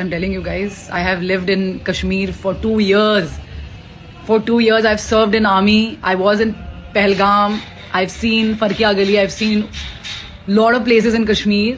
I'm telling you guys. I have lived in Kashmir for 2 years. For 2 years I've served in army. I was in Pahalgam. I've seen Farkia Gali. I've seen lot of places in Kashmir.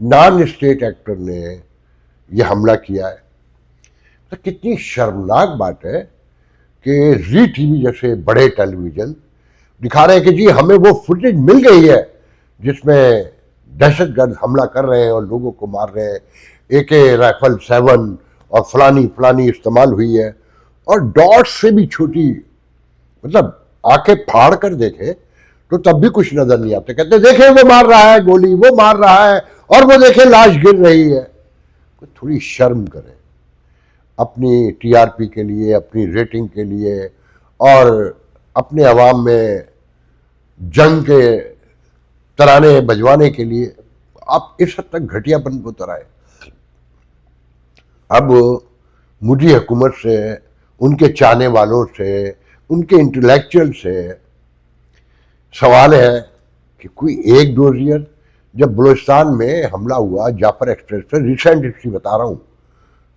Non state actor نے یہ حملہ کیا ہے. تو کتنی شرمناک بات ہے کہ زی ٹی وی جیسے بڑے ٹیلی ویژن دکھا رہے ہیں کہ جی ہمیں وہ فوٹیج مل گئی ہے جس میں دہشت گرد حملہ کر رہے ہیں اور لوگوں کو مار رہے ہیں, AK رائفل 7 اور فلانی استعمال ہوئی ہے, اور ڈاٹ سے بھی چھوٹی, مطلب آنکھیں پھاڑ کر دیکھیں تو تب بھی کچھ نظر نہیں آتے. کہتے دیکھیں وہ مار رہا ہے گولی, وہ مار رہا ہے, اور وہ دیکھیں لاش گر رہی ہے. تھوڑی شرم کریں اپنی TRP کے لیے, اپنی ریٹنگ کے لیے, اور اپنے عوام میں جنگ کے ترانے بجوانے کے لیے. آپ اس حد تک گھٹیا پن کو اتر آئے. اب مودی حکومت سے, ان کے چاہنے والوں سے, ان کے انٹلیکچوئل سے سوال ہے کہ کوئی ایک ڈوزیئر, جب بلوچستان میں حملہ ہوا جعفر ایکسپریس سے, ریسنٹ ہسٹری بتا رہا ہوں,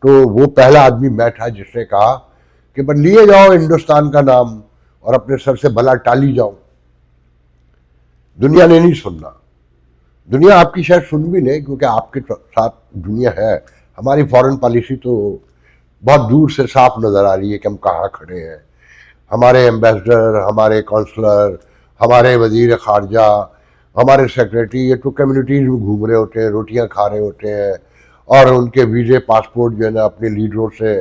تو وہ پہلا آدمی میں تھا جس نے کہا کہ بس لیے جاؤ ہندوستان کا نام اور اپنے سر سے بلا ٹالی جاؤ. دنیا نے نہیں سننا. دنیا آپ کی شاید سن بھی لے کیونکہ آپ کے ساتھ دنیا ہے. ہماری فارن پالیسی تو بہت دور سے صاف نظر آ رہی ہے کہ ہم کہاں کھڑے ہیں. ہمارے ایمبیسڈر, ہمارے کونسلر, ہمارے وزیر خارجہ, ہمارے سیکریٹری, یہ تو کمیونٹیز میں گھوم رہے ہوتے ہیں, روٹیاں کھا رہے ہوتے ہیں, اور ان کے ویزے پاسپورٹ جو ہے نا اپنے لیڈروں سے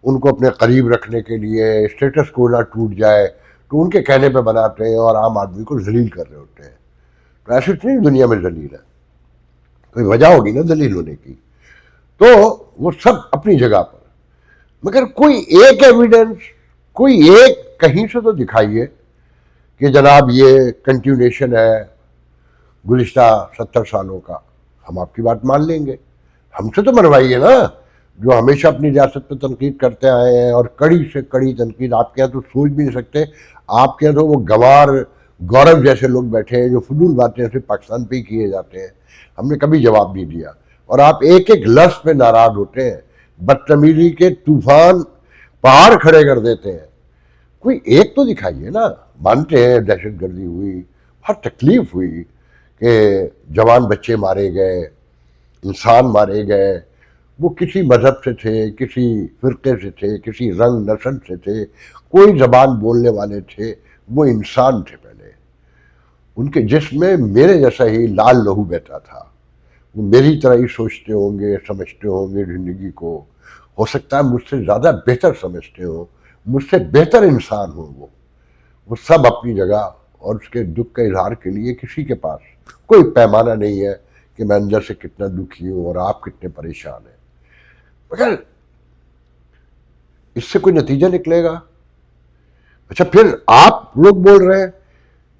ان کو اپنے قریب رکھنے کے لیے اسٹیٹس کو نہ ٹوٹ جائے تو ان کے کہنے پہ بناتے ہیں اور عام آدمی کو ذلیل کر رہے ہوتے ہیں. تو ایسی اتنی دنیا میں ذلیل ہے, کوئی وجہ ہوگی نا ذلیل ہونے کی. تو وہ سب اپنی جگہ پر, مگر کوئی ایک ایویڈنس, کوئی ایک کہیں سے تو دکھائیے کہ جناب یہ کنٹینیوشن ہے گزشتہ 70 سالوں کا. ہم آپ کی بات مان لیں گے. ہم سے تو منوائیے نا, جو ہمیشہ اپنی ریاست پہ تنقید کرتے آئے ہیں, اور کڑی سے کڑی تنقید. آپ کے یہاں تو سوچ بھی نہیں سکتے, آپ کے یہاں تو وہ گوار گورو جیسے لوگ بیٹھے ہیں جو فضول باتیں صرف پاکستان پہ ہی کیے جاتے ہیں. ہم نے کبھی جواب نہیں دیا, اور آپ ایک ایک لفظ پہ ناراض ہوتے ہیں. بدتمیزی کے طوفان پہاڑ کھڑے کر دیتے ہیں. کوئی ایک تو دکھائیے نا. مانتے ہیں دہشت گردی ہوئی, بہت تکلیف ہوئی کہ جوان بچے مارے گئے, انسان مارے گئے. وہ کسی مذہب سے تھے, کسی فرقے سے تھے, کسی رنگ نسل سے تھے, کوئی زبان بولنے والے تھے, وہ انسان تھے. پہلے ان کے جسم میں میرے جیسا ہی لال لہو بہتا تھا. وہ میری طرح ہی سوچتے ہوں گے, سمجھتے ہوں گے زندگی کو. ہو سکتا ہے مجھ سے زیادہ بہتر سمجھتے ہوں, مجھ سے بہتر انسان ہوں. وہ سب اپنی جگہ, اور اس کے دکھ کا اظہار کے لیے کسی کے پاس کوئی پیمانہ نہیں ہے کہ میں اندر سے کتنا دکھی ہوں اور آپ کتنے پریشان ہیں. مگر اس سے کوئی نتیجہ نکلے گا؟ اچھا پھر آپ لوگ بول رہے ہیں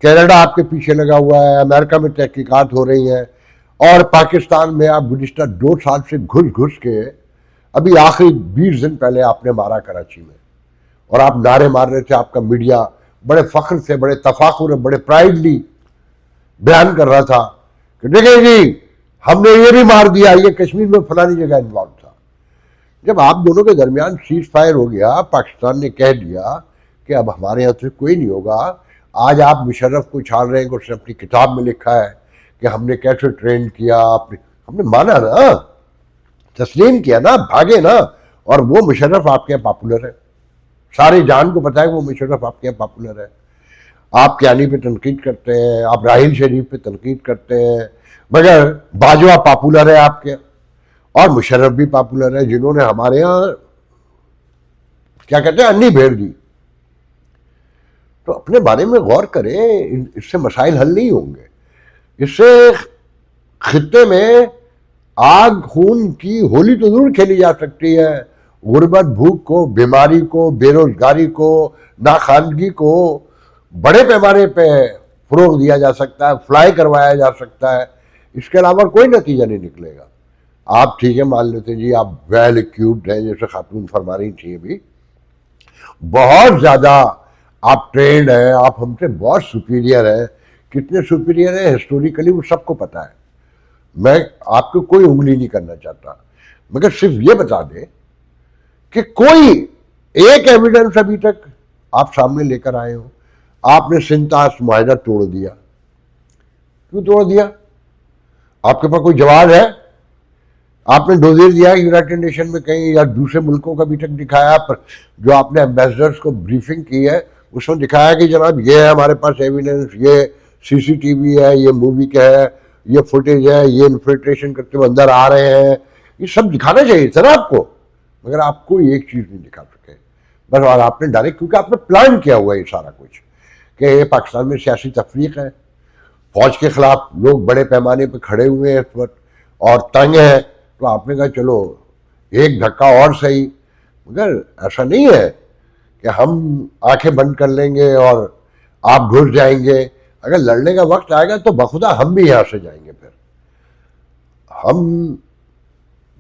کینیڈا آپ کے پیچھے لگا ہوا ہے, امریکہ میں تحقیقات ہو رہی ہیں, اور پاکستان میں آپ گزشتہ 2 سال سے گھس کے, ابھی آخری 20 دن پہلے آپ نے مارا کراچی میں, اور آپ نعرے مار رہے تھے. آپ کا میڈیا بڑے فخر سے, بڑے تفاخر, بڑے پرائڈلی بیان کر رہا تھا کہ دیکھیں جی ہم نے یہ بھی مار دیا, یہ کشمیر میں فلانی جگہ انوالو تھا. جب آپ دونوں کے درمیان سیز فائر ہو گیا, پاکستان نے کہہ دیا کہ اب ہمارے یہاں سے کوئی نہیں ہوگا. آج آپ مشرف کو چھاڑ رہے ہیں کہ اس نے اپنی کتاب میں لکھا ہے کہ ہم نے کیسے ٹرین کیا. ہم نے مانا نا, تسلیم کیا نا, بھاگے نا. اور وہ مشرف آپ کے یہاں پاپولر ہے, سارے جان کو پتا ہے کہ وہ مشرف آپ کے یہاں پاپولر ہے. آپ کیانی پہ تنقید کرتے ہیں, آپ راحیل شریف پہ تنقید کرتے ہیں, مگر باجوہ پاپولر ہے آپ کے, اور مشرف بھی پاپولر ہے, جنہوں نے ہمارے ہاں کیا کہتے ہیں انی بھیڑ دی. تو اپنے بارے میں غور کریں, اس سے مسائل حل نہیں ہوں گے. اس سے خطے میں آگ خون کی ہولی تو ضرور کھیلی جا سکتی ہے. غربت, بھوک کو, بیماری کو, بے روزگاری کو, ناخواندگی کو بڑے پیمانے پہ فروغ دیا جا سکتا ہے, فلائی کروایا جا سکتا ہے. اس کے علاوہ کوئی نتیجہ نہیں نکلے گا. آپ ٹھیک ہے مان لیتے جی آپ ویل اکیوپڈ ہیں, جیسے خاتون فرما رہی تھیں ابھی, بہت زیادہ آپ ٹرینڈ ہیں, آپ ہم سے بہت سپیریئر ہیں. کتنے سپیریئر ہیں ہسٹوریکلی وہ سب کو پتا ہے. میں آپ کو کوئی انگلی نہیں کرنا چاہتا, مگر صرف یہ بتا دیں کہ کوئی ایک ایویڈنس ابھی تک آپ سامنے لے کر آئے ہو. آپ نے سنتاس معاہدہ توڑ دیا. کیوں توڑ دیا؟ آپ کے پاس کوئی جواب ہے؟ آپ نے ڈوزیر دیا یونائٹڈ نیشن میں کہیں یا دوسرے ملکوں کا بھی تک دکھایا، پر جو آپ نے ایمبیسڈرس کو بریفنگ کی ہے اس میں دکھایا کہ جناب یہ ہے ہمارے پاس ایویڈنس، یہ سی سی ٹی وی ہے، یہ مووی کا ہے، یہ فوٹیج ہے، یہ انفلٹریشن کرتے ہوئے اندر آ رہے ہیں، یہ سب دکھانا چاہیے تھا نا آپ کو، مگر آپ کوئی ایک چیز نہیں دکھا سکے بس. اور آپ نے ڈائریکٹ، کیونکہ آپ نے پلان کیا ہوا ہے یہ سارا کچھ کہ پاکستان میں سیاسی تفریق ہے، فوج کے خلاف لوگ بڑے پیمانے پہ کھڑے ہوئے ہیں اس وقت اور تنگ ہیں، تو آپ نے کہا چلو ایک دھکا اور صحیح. مگر ایسا نہیں ہے کہ ہم آنکھیں بند کر لیں گے اور آپ گھس جائیں گے. اگر لڑنے کا وقت آئے گا تو بخدا ہم بھی یہاں سے جائیں گے. پھر ہم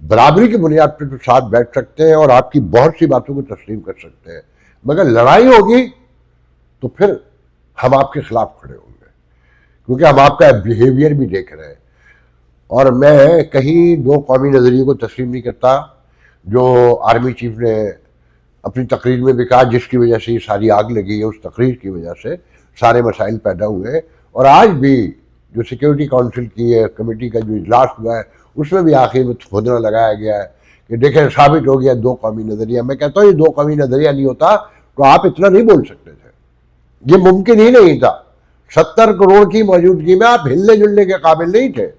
برابری کی بنیاد پہ تو ساتھ بیٹھ سکتے ہیں اور آپ کی بہت سی باتوں کو تسلیم کر سکتے ہیں، مگر لڑائی ہوگی تو پھر ہم آپ کے خلاف کھڑے ہوں گے، کیونکہ ہم آپ کا بیہیویئر بھی دیکھ رہے ہیں. اور میں کہیں دو قومی نظریے کو تسلیم نہیں کرتا جو آرمی چیف نے اپنی تقریر میں بھی کہا، جس کی وجہ سے یہ ساری آگ لگی ہے، اس تقریر کی وجہ سے سارے مسائل پیدا ہوئے. اور آج بھی جو سیکیورٹی کونسل کی ہے کمیٹی کا جو اجلاس ہوا ہے اس میں بھی آخر میں کھودنا لگایا گیا ہے کہ دیکھیں ثابت ہو گیا دو قومی نظریہ. میں کہتا ہوں یہ دو قومی نظریہ نہیں ہوتا تو آپ اتنا نہیں بول سکتے تھے، یہ ممکن ہی نہیں تھا. 70 کروڑ کی موجودگی میں آپ ہلنے جلنے کے قابل نہیں تھے.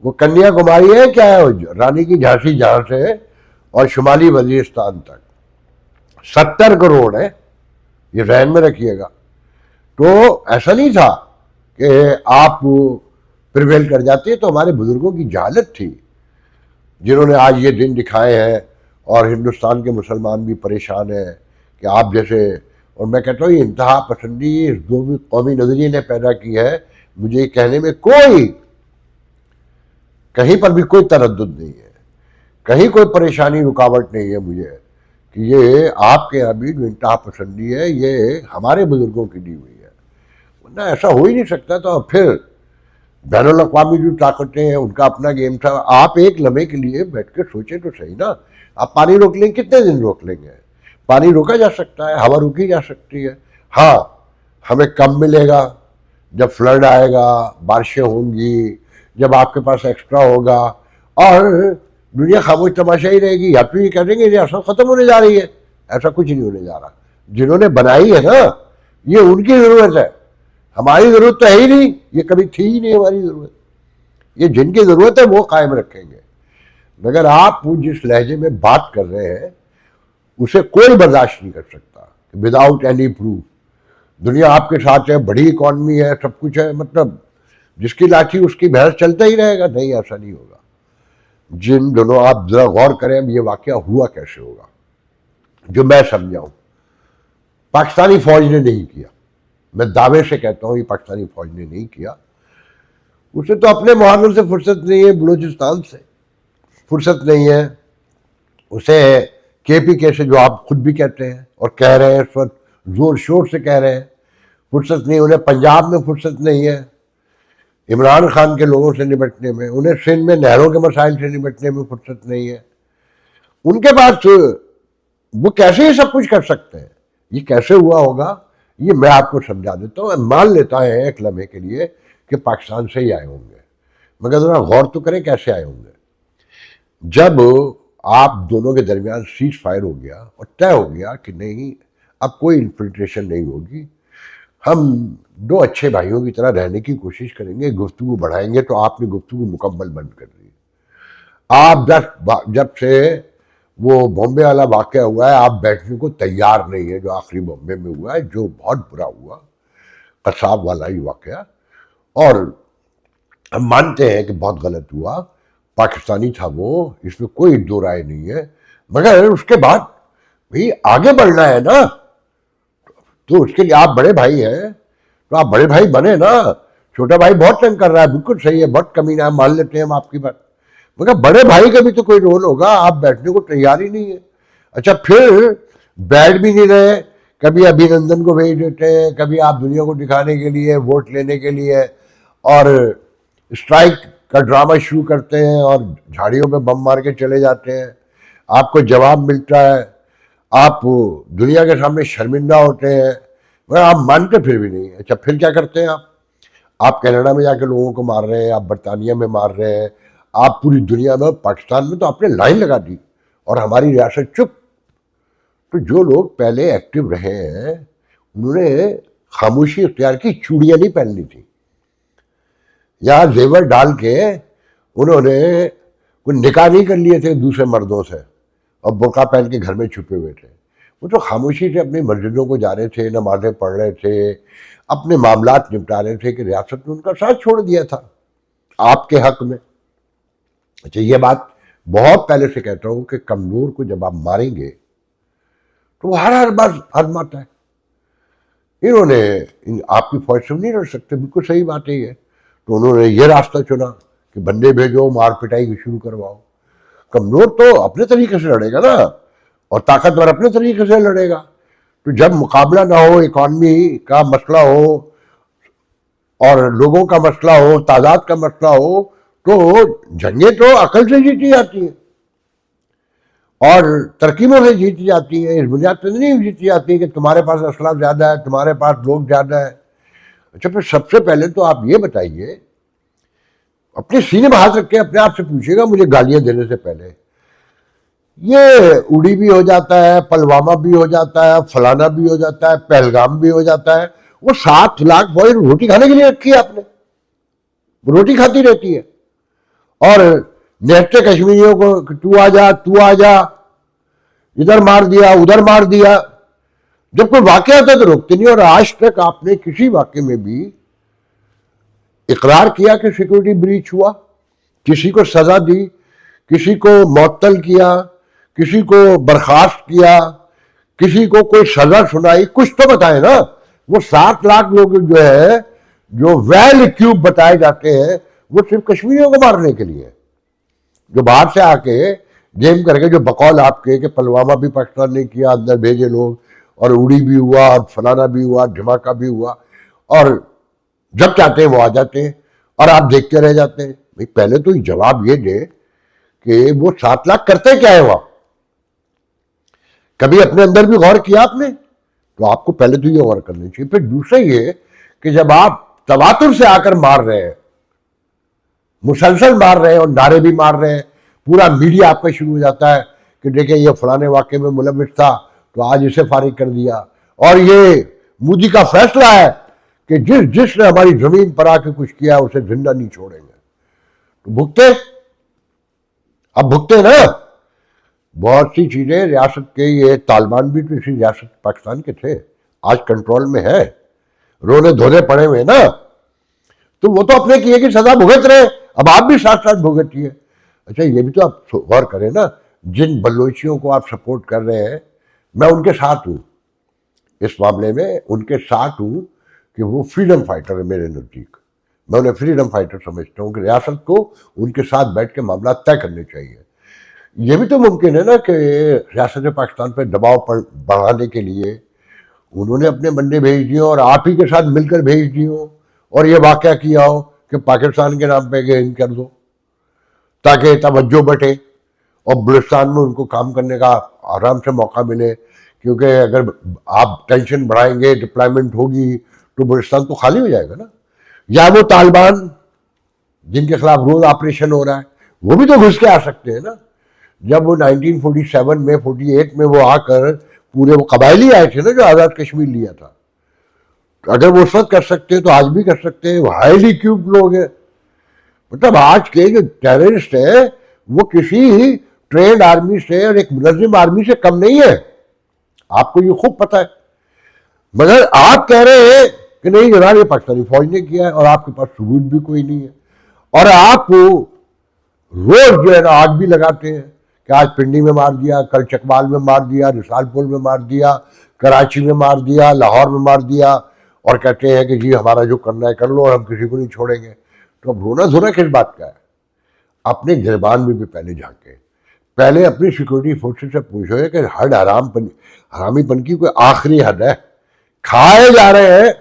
وہ کنیا کماری ہے کیا ہے، رانی کی جھانسی جہاں سے اور شمالی وزیرستان تک 70 کروڑ ہے، یہ ذہن میں رکھیے گا. تو ایسا نہیں تھا کہ آپ پریویل کر جاتے. تو ہمارے بزرگوں کی جہالت تھی جنہوں نے آج یہ دن دکھائے ہیں اور ہندوستان کے مسلمان بھی پریشان ہیں کہ آپ جیسے. اور میں کہتا ہوں یہ انتہا پسندی اس دو قومی نظریے نے پیدا کی ہے. مجھے یہ کہنے میں کہیں پر بھی کوئی تردد نہیں ہے، کہیں کوئی پریشانی رکاوٹ نہیں ہے مجھے کہ یہ آپ کے یہاں بھی جو انتہا پسندی ہے یہ ہمارے بزرگوں کی دی ہوئی ہے. ورنہ ایسا ہو ہی نہیں سکتا. تو پھر بین الاقوامی جو طاقتیں ہیں ان کا اپنا گیم تھا. آپ ایک لمحے کے لیے بیٹھ کے سوچیں تو صحیح نا. آپ پانی روک لیں گے، کتنے دن روک لیں گے؟ پانی روکا جا سکتا ہے، ہوا روکی جا سکتی ہے. ہاں ہمیں کم ملے گا جب فلڈ آئے گا، بارشیں ہوں گی، جب آپ کے پاس ایکسٹرا ہوگا اور دنیا خاموش تماشا ہی رہے گی. یا تو یہ کہہ دیں گے یہ اصل ختم ہونے جا رہی ہے. ایسا کچھ نہیں ہونے جا رہا. جنہوں نے بنائی ہے نا یہ ان کی ضرورت ہے، ہماری ضرورت تو ہے ہی نہیں. یہ کبھی تھی ہی نہیں ہماری ضرورت. یہ جن کی ضرورت ہے وہ قائم رکھیں گے. مگر آپ جس لہجے میں بات کر رہے ہیں اسے کوئی برداشت نہیں کر سکتا وداؤٹ اینی پروف. دنیا آپ کے ساتھ ہے، بڑی اکانومی ہے، سب کچھ ہے، مطلب جس کی لاٹھی اس کی بحث چلتا ہی رہے گا. نہیں، ایسا نہیں ہوگا. جن دونوں آپ ذرا غور کریں اب یہ واقعہ ہوا کیسے ہوگا. جو میں سمجھا ہوں پاکستانی فوج نے نہیں کیا. میں دعوے سے کہتا ہوں یہ پاکستانی فوج نے نہیں کیا. اسے تو اپنے معاملوں سے فرصت نہیں ہے، بلوچستان سے فرصت نہیں ہے، اسے کے پی کے سے جو آپ خود بھی کہتے ہیں اور کہہ رہے ہیں اس وقت زور شور سے کہہ رہے ہیں فرصت نہیں. انہیں پنجاب میں فرصت نہیں ہے عمران خان کے لوگوں سے نمٹنے میں، انہیں سندھ میں نہروں کے مسائل سے نمٹنے میں فرصت نہیں ہے. ان کے پاس وہ کیسے یہ سب کچھ کر سکتے ہیں؟ یہ کیسے ہوا ہوگا یہ میں آپ کو سمجھا دیتا ہوں. میں مان لیتا ہے ایک لمحے کے لیے کہ پاکستان سے ہی آئے ہوں گے، مگر ذرا غور تو کریں کیسے آئے ہوں گے. جب آپ دونوں کے درمیان سیز فائر ہو گیا اور طے ہو گیا کہ نہیں اب کوئی انفلٹریشن نہیں ہوگی، ہم دو اچھے بھائیوں کی طرح رہنے کی کوشش کریں گے، گفتگو بڑھائیں گے. تو آپ نے گفتگو مکمل بند کر دی. آپ جب سے وہ بامبے والا واقعہ ہوا ہے آپ بیٹھنے کو تیار نہیں ہے، جو آخری بامبے میں ہوا ہے جو بہت برا ہوا، قصاب والا ہی واقعہ. اور ہم مانتے ہیں کہ بہت غلط ہوا، پاکستانی تھا وہ، اس میں کوئی دو رائے نہیں ہے. مگر اس کے بعد بھئی آگے بڑھنا ہے نا. تو اس کے لیے آپ بڑے بھائی ہیں تو آپ بڑے بھائی بنے نا. چھوٹا بھائی بہت تنگ کر رہا ہے، بالکل صحیح ہے، بہت کمینہ ہے، مان لیتے ہیں ہم آپ کی بات، مگر بڑے بھائی کا بھی تو کوئی رول ہوگا. آپ بیٹھنے کو تیار ہی نہیں ہے. اچھا پھر بیٹھ بھی نہیں رہے، کبھی ابھی نندن کو بھیج دیتے ہیں، کبھی آپ دنیا کو دکھانے کے لیے ووٹ لینے کے لیے اور اسٹرائک کا ڈرامہ شروع کرتے ہیں اور جھاڑیوں پہ بم مار کے چلے جاتے ہیں. آپ کو جواب ملتا ہے، آپ دنیا کے سامنے شرمندہ ہوتے ہیں، مگر آپ مانتے پھر بھی نہیں. اچھا پھر کیا کرتے ہیں آپ کینیڈا میں جا کے لوگوں کو مار رہے ہیں, آپ برطانیہ میں مار رہے ہیں, آپ پوری دنیا میں, پاکستان میں تو آپ نے لائن لگا دی اور ہماری ریاست چپ. تو جو لوگ پہلے ایکٹیو رہے ہیں انہوں نے خاموشی اختیار کی, چوڑیاں نہیں پہننی تھی. یہاں زیور ڈال کے انہوں نے کوئی نکاح نہیں کر لیے تھے دوسرے مردوں سے اور برقع پہن کے گھر میں چھپے ہوئے تھے. وہ تو خاموشی سے اپنی مسجدوں کو جا رہے تھے, نمازیں پڑھ رہے تھے, اپنے معاملات نپٹا رہے تھے کہ ریاست نے ان کا ساتھ چھوڑ دیا تھا آپ کے حق میں. اچھا, یہ بات بہت پہلے سے کہتا ہوں کہ کمزور کو جب آپ ماریں گے تو وہ ہر بار آزماتا ہے. انہوں نے آپ کی فوج سے نہیں لڑ سکتے, بالکل صحیح بات ہے یہ. تو انہوں نے یہ راستہ چنا کہ بندے بھیجو, مار پٹائی کی شروع کرواؤ. کمزور تو اپنے طریقے سے لڑے گا نا, اور طاقتور اپنے طریقے سے لڑے گا. تو جب مقابلہ نہ ہو, اکانومی کا مسئلہ ہو اور لوگوں کا مسئلہ ہو, تعداد کا مسئلہ ہو, تو جنگیں تو عقل سے جیتی جاتی ہیں اور ترکیبوں سے جیتی جاتی ہیں, اس بنیاد پہ نہیں جیتی جاتی کہ تمہارے پاس اسلحہ زیادہ ہے, تمہارے پاس لوگ زیادہ ہے. اچھا, پھر سب سے پہلے تو آپ یہ بتائیے, اپنے سینے میں ہاتھ رکھ کے اپنے آپ سے پوچھیے گا مجھے گالیاں دینے سے پہلے, یہ اڑی بھی ہو جاتا ہے, پلوامہ بھی ہو جاتا ہے, فلانا بھی ہو جاتا ہے, پہلگام بھی ہو جاتا ہے, وہ 7 لاکھ فوج روٹی کھانے کے لیے رکھی ہے آپ نے, روٹی کھاتی رہتی ہے. اور نیشتے کشمیریوں کو تو آ جا, تو آ جا, ادھر مار دیا, ادھر مار دیا. جب کوئی واقعہ آتا ہے تو روکتے نہیں. اور آج تک آپ نے کسی واقعے میں بھی اقرار کیا کہ سیکورٹی بریچ ہوا, کسی کو سزا دی, کسی کو معطل کیا, کسی کو برخاست کیا, کسی کو کوئی سزا سنائی, کچھ تو بتائے نا. وہ 7 لاکھ لوگ جو ہے جو ویل اکیوپ بتائے جاتے ہیں وہ صرف کشمیریوں کو مارنے کے لیے, جو باہر سے آ کے گیم کر کے, جو بقول آپ کے کہ پلوامہ بھی پاکستان نے کیا, اندر بھیجے لوگ, اور اڑی بھی ہوا, اور فلانا بھی ہوا, دھماکہ بھی ہوا, اور جب چاہتے ہیں وہ آ جاتے ہیں اور آپ دیکھتے رہ جاتے ہیں. پہلے تو جواب یہ دے کہ وہ 7 لاکھ کرتے کیا ہے وہاں, کبھی اپنے اندر بھی غور کیا آپ نے؟ تو آپ کو پہلے تو یہ غور کرنا چاہیے. پھر دوسرا یہ کہ جب آپ تواتر سے آ کر مار رہے ہیں, مسلسل مار رہے ہیں اور نعرے بھی مار رہے ہیں, پورا میڈیا آپ کا شروع ہو جاتا ہے کہ دیکھیں یہ فلانے واقعے میں ملوث تھا تو آج اسے فارغ کر دیا, اور یہ مودی کا فیصلہ ہے کہ جس نے ہماری زمین پر آ کے کچھ کیا اسے زندہ نہیں چھوڑیں گے. تو بھگتے, اب بھگتے نا. بہت سی چیزیں ریاست کے, یہ طالبان بھی تو اسی ریاست پاکستان کے تھے, آج کنٹرول میں ہے, رونے دھونے پڑے ہوئے نا. تو وہ تو اپنے کیے کی سزا بھگت رہے, اب آپ بھی ساتھ ساتھ بھگتیے. اچھا, یہ بھی تو آپ غور کریں نا, جن بلوچیوں کو آپ سپورٹ کر رہے ہیں میں ان کے ساتھ ہوں, اس معاملے میں ان کے ساتھ ہوں کہ وہ فریڈم فائٹر ہے میرے نزدیک. میں انہیں فریڈم فائٹر سمجھتا ہوں کہ ریاست کو ان کے ساتھ بیٹھ کے معاملات طے کرنے چاہیے. یہ بھی تو ممکن ہے نا کہ ریاست پاکستان پہ دباؤ بڑھانے کے لیے انہوں نے اپنے بندے بھیج دیے اور آپ ہی کے ساتھ مل کر بھیج دیے ہو, اور یہ واقعہ کیا ہو کہ پاکستان کے نام پہ گیم کر دو تاکہ توجہ بٹے اور بلوچستان میں ان کو کام کرنے کا آرام سے موقع ملے. کیونکہ اگر آپ ٹینشن بڑھائیں گے, ڈپلائمنٹ ہوگی, تو بلوچستان تو خالی ہو جائے گا نا. یا وہ طالبان جن کے خلاف روز آپریشن ہو رہا ہے وہ بھی تو گھس کے آ سکتے ہیں نا. جب وہ 1947 میں 48 میں وہ آ کر پورے وہ قبائلی آئے تھے نا جو آزاد کشمیر لیا تھا, اگر وہ اس وقت کر سکتے ہیں تو آج بھی کر سکتے ہیں. وہ ہائیلی کیوب لوگ ہیں. مطلب آج کے جو ٹیررسٹ ہیں وہ کسی ٹرینڈ آرمی سے اور ایک منظم آرمی سے کم نہیں ہے, آپ کو یہ خوب پتہ ہے. مگر آپ کہہ رہے ہیں کہ نہیں جناب یہ پاکستانی فوج نے کیا ہے, اور آپ کے پاس ثبوت بھی کوئی نہیں ہے, اور آپ روز جو ہے نا آگ بھی لگاتے ہیں کہ آج پنڈی میں مار دیا, کل چکوال میں مار دیا, رسال پور میں مار دیا, کراچی میں مار دیا, لاہور میں مار دیا, اور کہتے ہیں کہ جی ہمارا جو کرنا ہے کر لو اور ہم کسی کو نہیں چھوڑیں گے. تو اب رونا دھونا کس بات کا ہے؟ اپنے گربان میں بھی پہلے جھانکیں, پہلے اپنی سیکورٹی فورسز سے پوچھو کہ حد حرامی پن کی کوئی آخری حد ہے. کھائے جا رہے ہیں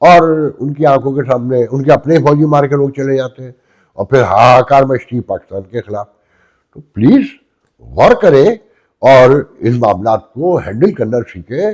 اور ان کی آنکھوں کے سامنے ان کے اپنے فوجی مار کے لوگ چلے جاتے ہیں, اور پھر ہاہاکار مچتی پاکستان کے خلاف. تو پلیز غور کریں اور ان معاملات کو ہینڈل کرنا سیکھیں.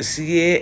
CAA